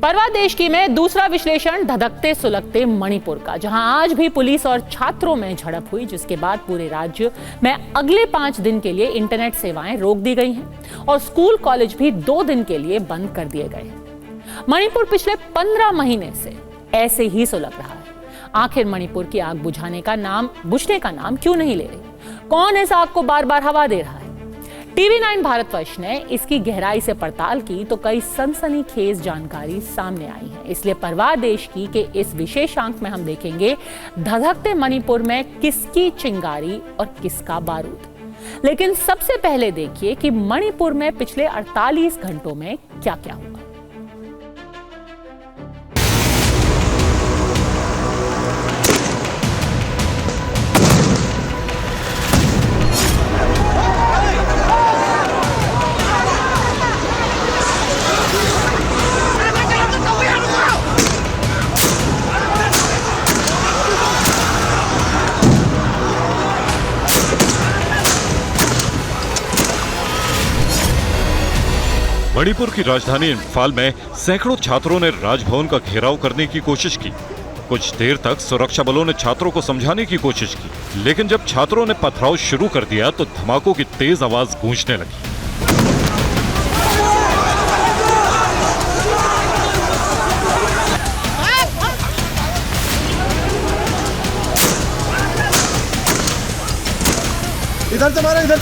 परवा देश की में दूसरा विश्लेषण धधकते सुलगते मणिपुर का, जहां आज भी पुलिस और छात्रों में झड़प हुई, जिसके बाद पूरे राज्य में अगले 5 दिन के लिए इंटरनेट सेवाएं रोक दी गई हैं और स्कूल कॉलेज भी 2 दिन के लिए बंद कर दिए गए हैं। मणिपुर पिछले 15 महीने से ऐसे ही सुलग रहा है। आखिर मणिपुर की आग बुझने का नाम क्यों नहीं ले रही? कौन इस आग को बार बार हवा दे रहा है? TV9 भारतवर्ष ने इसकी गहराई से पड़ताल की तो कई सनसनीखेज जानकारी सामने आई है। इसलिए परवाह देश की के इस विशेषांक में हम देखेंगे धधकते मणिपुर में किसकी चिंगारी और किसका बारूद। लेकिन सबसे पहले देखिए कि मणिपुर में पिछले 48 घंटों में क्या क्या हुआ। मणिपुर की राजधानी इम्फाल में सैकड़ों छात्रों ने राजभवन का घेराव करने की कोशिश की। कुछ देर तक सुरक्षा बलों ने छात्रों को समझाने की कोशिश की, लेकिन जब छात्रों ने पथराव शुरू कर दिया तो धमाकों की तेज आवाज गूंजने लगी। इधर से मारो, इधर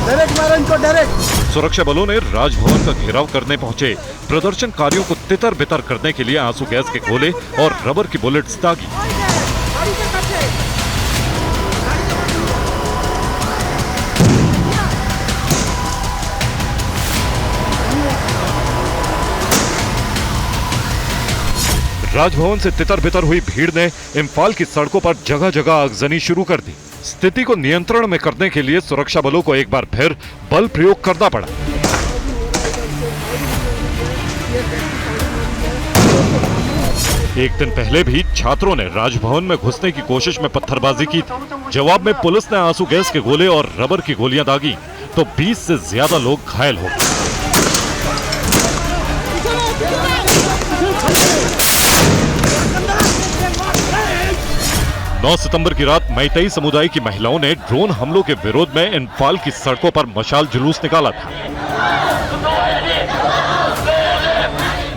डायरेक्ट मारो इनको, डायरेक्ट। सुरक्षा बलों ने राजभवन का घेराव करने पहुंचे प्रदर्शनकारियों को तितर बितर करने के लिए आंसू गैस के गोले और रबर की बुलेट्स दागी। राजभवन से तितर बितर हुई भीड़ ने इम्फाल की सड़कों पर जगह जगह आगजनी शुरू कर दी। स्थिति को नियंत्रण में करने के लिए सुरक्षा बलों को एक बार फिर बल प्रयोग करना पड़ा। एक दिन पहले भी छात्रों ने राजभवन में घुसने की कोशिश में पत्थरबाजी की थी। जवाब में पुलिस ने आंसू गैस के गोले और रबर की गोलियां दागी तो 20 से ज्यादा लोग घायल हो गए। नौ सितंबर की रात मैतेई समुदाय की महिलाओं ने ड्रोन हमलों के विरोध में इम्फाल की सड़कों पर मशाल जुलूस निकाला था।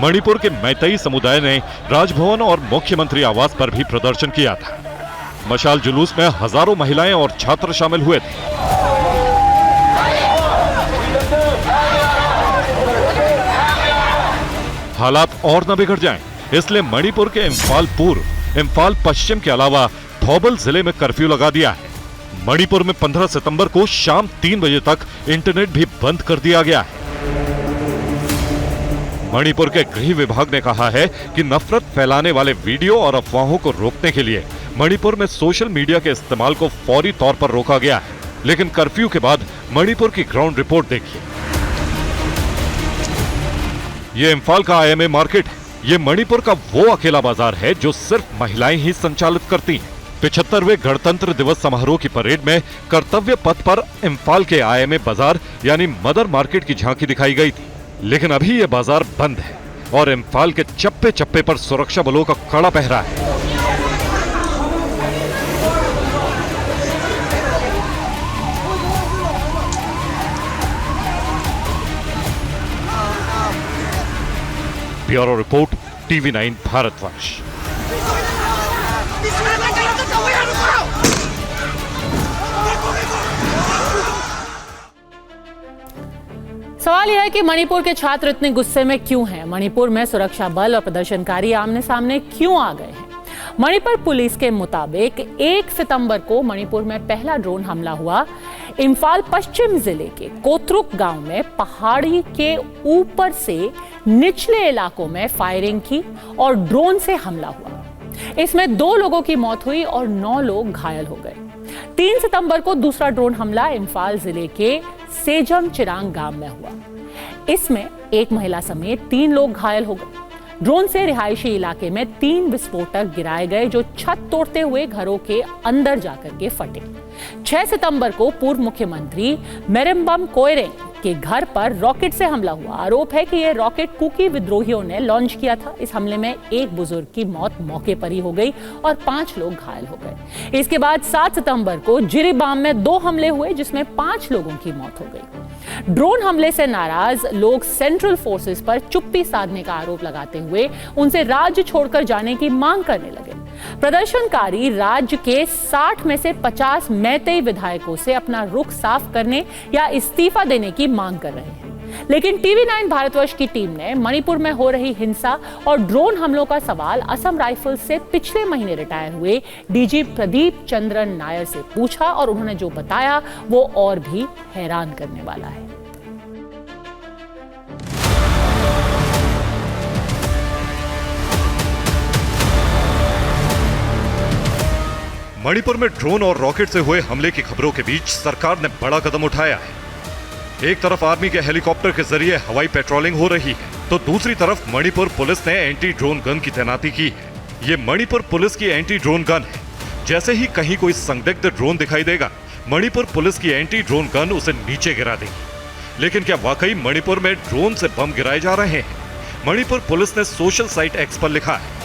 मणिपुर के मैतेई समुदाय ने राजभवन और मुख्यमंत्री आवास पर भी प्रदर्शन किया था। मशाल जुलूस में हजारों महिलाएं और छात्र शामिल हुए थे। हालात और न बिगड़ जाएं, इसलिए मणिपुर के इम्फाल पूर्व, इम्फाल पश्चिम के अलावा थौबल जिले में कर्फ्यू लगा दिया है। मणिपुर में 15 सितंबर को शाम 3 बजे तक इंटरनेट भी बंद कर दिया गया है। मणिपुर के गृह विभाग ने कहा है कि नफरत फैलाने वाले वीडियो और अफवाहों को रोकने के लिए मणिपुर में सोशल मीडिया के इस्तेमाल को फौरी तौर पर रोका गया है। लेकिन कर्फ्यू के बाद मणिपुर की ग्राउंड रिपोर्ट देखिए। ये इम्फाल का IMA मार्केट है। ये मणिपुर का वो अकेला बाजार है जो सिर्फ महिलाएं ही संचालित करती हैं। 75वें गणतंत्र दिवस समारोह की परेड में कर्तव्य पथ पर इम्फाल के IMA बाजार यानी मदर मार्केट की झांकी दिखाई गई थी, लेकिन अभी ये बाजार बंद है और इम्फाल के चप्पे चप्पे पर सुरक्षा बलों का कड़ा पहरा है। Bureau report, TV9 Bharatvarsh. सवाल यह है कि मणिपुर के छात्र इतने गुस्से में क्यों हैं? मणिपुर में सुरक्षा बल और प्रदर्शनकारी आमने सामने क्यों आ गए हैं? मणिपुर पुलिस के मुताबिक 1 सितंबर को मणिपुर में पहला ड्रोन हमला हुआ। इम्फाल पश्चिम जिले के कोतरुक गांव में पहाड़ी के ऊपर से निचले इलाकों में फायरिंग की और ड्रोन से हमला हुआ। इसमें 2 लोगों की मौत हुई और 9 लोग घायल हो गए। 3 सितंबर को दूसरा ड्रोन हमला इम्फाल जिले के सेजम चिरांग गांव में हुआ। इसमें एक महिला समेत 3 लोग घायल हो गए। ड्रोन से रिहायशी इलाके में 3 विस्फोटक गिराए गए जो छत तोड़ते हुए घरों के अंदर जाकर के फटे। 6 सितंबर को पूर्व मुख्यमंत्री मेरिम्बम कोयरेंग के घर पर रॉकेट से हमला हुआ। आरोप है कि यह रॉकेट कुकी विद्रोहियों ने लॉन्च किया था। इस हमले में एक बुजुर्ग की मौत मौके पर ही हो गई और 5 लोग घायल हो गए। इसके बाद 7 सितंबर को जिरीबाम में 2 हमले हुए जिसमें 5 लोगों की मौत हो गई। ड्रोन हमले से नाराज लोग सेंट्रल फोर्सेस पर चुप्पी साधने का आरोप लगाते हुए उनसे राज्य छोड़कर जाने की मांग करने लगे। प्रदर्शनकारी राज्य के 60 में से 50 मैतेई विधायकों से अपना रुख साफ करने या इस्तीफा देने की मांग कर रहे हैं। लेकिन TV9 भारतवर्ष की टीम ने मणिपुर में हो रही हिंसा और ड्रोन हमलों का सवाल असम राइफल्स से पिछले महीने रिटायर हुए डीजी प्रदीप चंद्रन नायर से पूछा और उन्होंने जो बताया वो और भी हैरान करने वाला है। मणिपुर में ड्रोन और रॉकेट से हुए हमले की खबरों के बीच सरकार ने बड़ा कदम उठाया है। एक तरफ आर्मी के हेलीकॉप्टर के जरिए हवाई पेट्रोलिंग हो रही है तो दूसरी तरफ मणिपुर पुलिस ने एंटी ड्रोन गन की तैनाती की है। ये मणिपुर पुलिस की एंटी ड्रोन गन है। जैसे ही कहीं कोई संदिग्ध ड्रोन दिखाई देगा, मणिपुर पुलिस की एंटी ड्रोन गन उसे नीचे गिरा देगी। लेकिन क्या वाकई मणिपुर में ड्रोन से बम गिराए जा रहे हैं? मणिपुर पुलिस ने सोशल साइट एक्स पर लिखा है,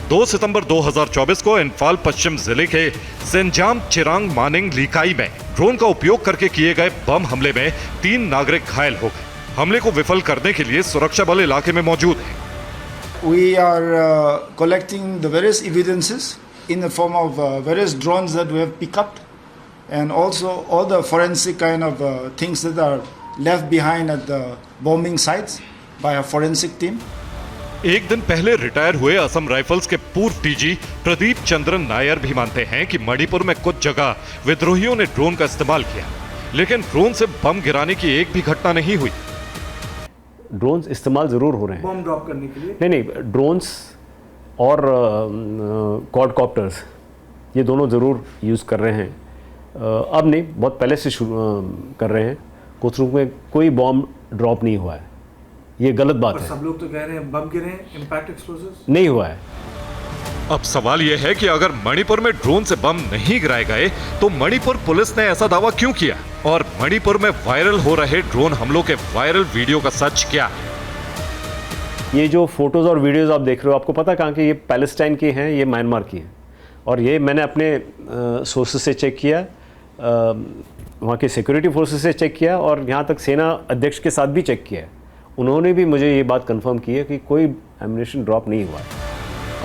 2 सितंबर 2024 को इम्फाल पश्चिम जिले के सेंजाम चिरांग मानिंग लिकाई में ड्रोन का उपयोग करके किए गए बम हमले में 3 नागरिक घायल हो गए। हमले को विफल करने के लिए सुरक्षा बल इलाके में मौजूद है। We are collecting the various evidences in the form of various drones that we have picked up, and also all the forensic kind of things that are left behind at the bombing sites by a forensic team. एक दिन पहले retire हुए Assam rifles के पूर्व DG Pradeep Chandran Nair भी मानते हैं कि मणिपुर में कुछ जगह विद्रोहियों ने ड्रोन का इस्तेमाल किया, लेकिन ड्रोन से बम गिराने की एक भी घटना नहीं हुई। ड्रोन्स इस्तेमाल ज़रूर हो रहे हैं बम ड्रॉप करने के लिए। नहीं, ड्रोन्स और क्वाडकॉप्टर्स ये दोनों ज़रूर यूज़ कर रहे हैं। अब नहीं, बहुत पहले से शुरू कर रहे हैं। कोथरूड में कोई बॉम्ब ड्रॉप नहीं हुआ है, ये गलत बात है। सब लोग तो कह रहे हैं बम गिरे हैं, इम्पैक्ट एक्सप्लोसिव्स नहीं हुआ है। अब सवाल यह है कि अगर मणिपुर में ड्रोन से बम नहीं गिराए गए तो मणिपुर पुलिस ने ऐसा दावा क्यों किया, और मणिपुर में वायरल हो रहे ड्रोन हमलों के वायरल वीडियो का सच क्या है? ये जो फोटोज़ और वीडियोज़ आप देख रहे हो, आपको पता कहाँ के? ये पैलेस्टाइन के हैं, ये म्यांमार की हैं। और ये मैंने अपने सोर्सेज से चेक किया, वहाँ के सिक्योरिटी फोर्सेस से चेक किया, और यहाँ तक सेना अध्यक्ष के साथ भी चेक किया है। उन्होंने भी मुझे ये बात कंफर्म की है कि कोई एम्युनिशन ड्रॉप नहीं हुआ है।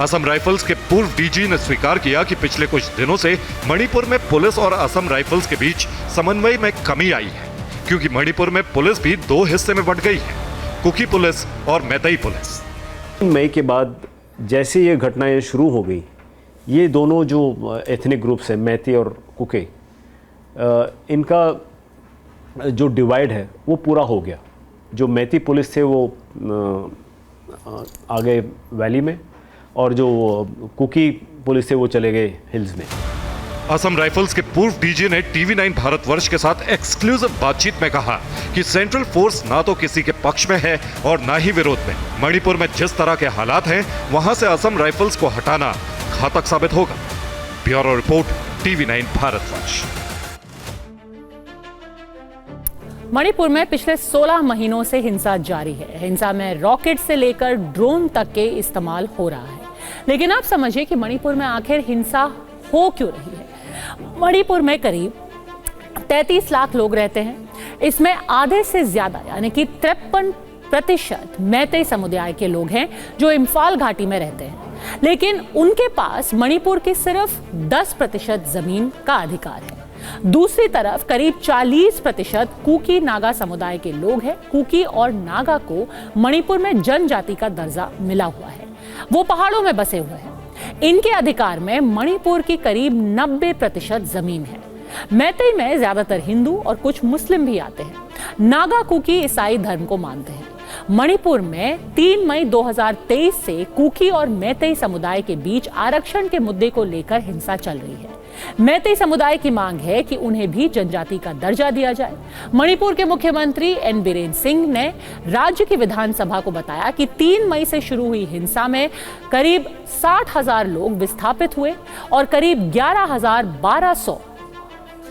असम राइफल्स के पूर्व डीजी ने स्वीकार किया कि पिछले कुछ दिनों से मणिपुर में पुलिस और असम राइफल्स के बीच समन्वय में कमी आई है, क्योंकि मणिपुर में पुलिस भी 2 हिस्से में बंट गई है, कुकी पुलिस और मैतेई पुलिस। मई के बाद जैसे ये घटनाएं शुरू हो गई, ये दोनों जो एथनिक ग्रुप्स हैं, मैतेई और कुकी, इनका जो डिवाइड है वो पूरा हो गया। जो मैतेई पुलिस थे वो आ गए वैली में, और जो कुकी पुलिस थे वो चले गए हिल्स में। असम राइफल्स के पूर्व डीजी ने TV9 भारतवर्ष के साथ एक्सक्लूसिव बातचीत में कहा कि सेंट्रल फोर्स ना तो किसी के पक्ष में है और ना ही विरोध में। मणिपुर में जिस तरह के हालात हैं, वहां से असम राइफल्स को हटाना घातक साबित होगा। Bureau report, TV9 Bharatvarsh. Manipur में पिछले 16 महीनों से हिंसा जारी है। हिंसा में रॉकेट से लेकर ड्रोन तक के इस्तेमाल हो रहा है। लेकिन आप समझिए कि मणिपुर में आखिर हिंसा हो क्यों रही है। मणिपुर में करीब 33 लाख लोग रहते हैं। इसमें आधे से ज्यादा यानी कि 53% मैतेई समुदाय के लोग हैं जो इम्फाल घाटी में रहते हैं, लेकिन उनके पास मणिपुर की सिर्फ 10% जमीन का अधिकार है। दूसरी तरफ करीब 40% कुकी नागा समुदाय के लोग हैं। कुकी और नागा को मणिपुर में जनजाति का दर्जा मिला हुआ है। वो पहाड़ों में बसे हुए हैं। इनके अधिकार में मणिपुर की करीब 90% जमीन है। मैतेई में ज्यादातर हिंदू और कुछ मुस्लिम भी आते हैं। नागा कुकी ईसाई धर्म को मानते हैं। मणिपुर में 3 मई 2023 से कुकी और मैतेई समुदाय के बीच आरक्षण के मुद्दे को लेकर हिंसा चल रही है। मैतेई समुदाय की मांग है कि उन्हें भी जनजाति का दर्जा दिया जाए। मणिपुर के मुख्यमंत्री एन बीरेन सिंह ने राज्य की विधानसभा को बताया कि 3 मई से शुरू हुई हिंसा में करीब 60,000 लोग विस्थापित हुए और करीब 11,1200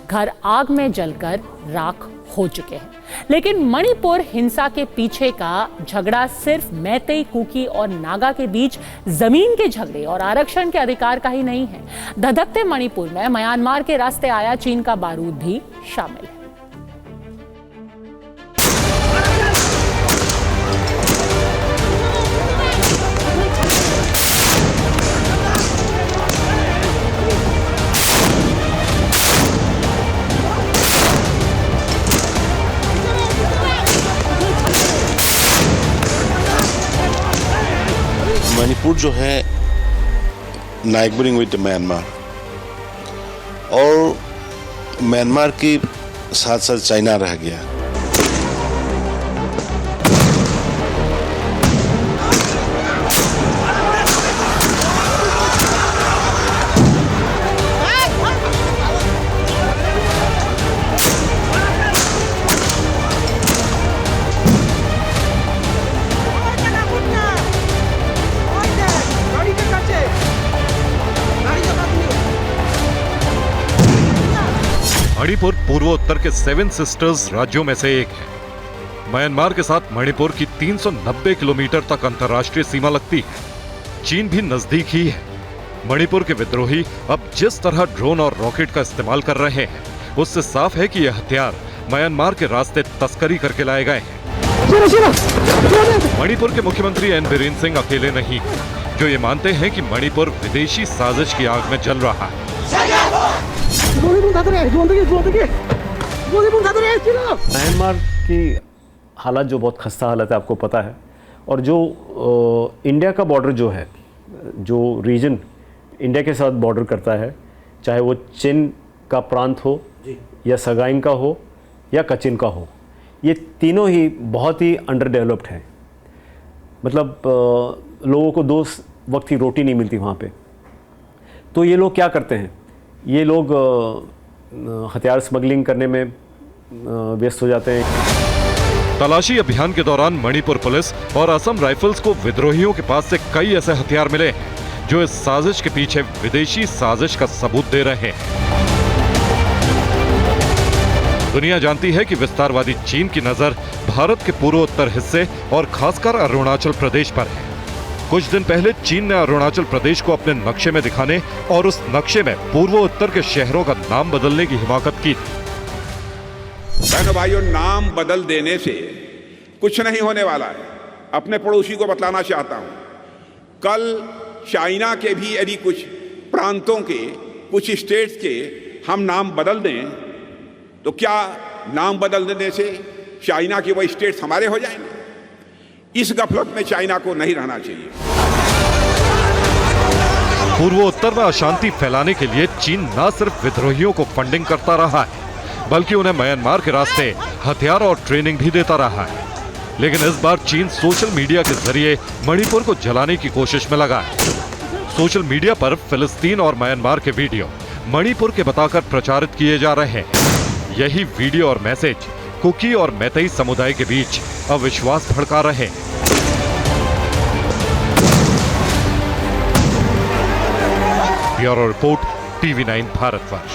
घर आग में जलकर राख हो चुके हैं। लेकिन मणिपुर हिंसा के पीछे का झगड़ा सिर्फ मैतेई, कुकी और नागा के बीच जमीन के झगड़े और आरक्षण के अधिकार का ही नहीं है। धधकते मणिपुर में म्यांमार के रास्ते आया चीन का बारूद भी शामिल है। मणिपुर जो है नाइबरिंग विद म्यांमार और म्यांमार के साथ साथ चाइना रह गया। मणिपुर पूर्वोत्तर के 7 सिस्टर्स राज्यों में से एक है। म्यांमार के साथ मणिपुर की 390 किलोमीटर तक अंतर्राष्ट्रीय सीमा लगती है। चीन भी नजदीक ही है। मणिपुर के विद्रोही अब जिस तरह ड्रोन और रॉकेट का इस्तेमाल कर रहे हैं, उससे साफ है कि यह हथियार म्यांमार के रास्ते तस्करी करके लाए गए हैं। मणिपुर के मुख्यमंत्री एन बीरेन सिंह अकेले नहीं, जो ये मानते हैं कि मणिपुर विदेशी साजिश की आग में जल रहा है। म्यांमार की हालत जो बहुत खस्ता हालत है, आपको पता है। और जो इंडिया का बॉर्डर जो है, जो रीजन इंडिया के साथ बॉर्डर करता है, चाहे वो चिन का प्रांत हो या सगाइन का हो या कचिन का हो, ये तीनों ही बहुत ही अंडर डेवलप्ड हैं। मतलब लोगों को 2 वक्त की रोटी नहीं मिलती वहाँ पे। तो ये लोग क्या करते हैं, ये लोग हथियार स्मगलिंग करने में व्यस्त हो जाते हैं। तलाशी अभियान के दौरान मणिपुर पुलिस और असम राइफल्स को विद्रोहियों के पास से कई ऐसे हथियार मिले हैं जो इस साजिश के पीछे विदेशी साजिश का सबूत दे रहे हैं। दुनिया जानती है कि विस्तारवादी चीन की नजर भारत के पूर्वोत्तर हिस्से और खासकर अरुणाचल प्रदेश पर है। कुछ दिन पहले चीन ने अरुणाचल प्रदेश को अपने नक्शे में दिखाने और उस नक्शे में पूर्वोत्तर के शहरों का नाम बदलने की हिमाकत की थी। बहनों भाइयों, नाम बदल देने से कुछ नहीं होने वाला है। अपने पड़ोसी को बतलाना चाहता हूं, कल चाइना के भी यदि कुछ प्रांतों के, कुछ स्टेट्स के हम नाम बदल दें, तो क्या नाम बदल देने से चाइना के वो स्टेट्स हमारे हो जाएंगे? इस गफलत में चाइना को नहीं रहना चाहिए। पूर्वोत्तर में अशांति फैलाने के लिए चीन न सिर्फ विद्रोहियों को फंडिंग करता रहा है, बल्कि उन्हें म्यांमार के रास्ते हथियार और ट्रेनिंग भी देता रहा है। लेकिन इस बार चीन सोशल मीडिया के जरिए मणिपुर को जलाने की कोशिश में लगा है। सोशल मीडिया पर फिलिस्तीन और म्यांमार के वीडियो मणिपुर के बताकर प्रचारित किए जा रहे हैं। यही वीडियो और मैसेज कुकी और मैतेई समुदाय के बीच अविश्वास भड़का रहे हैं। Bureau report, TV9 Bharatvarsh.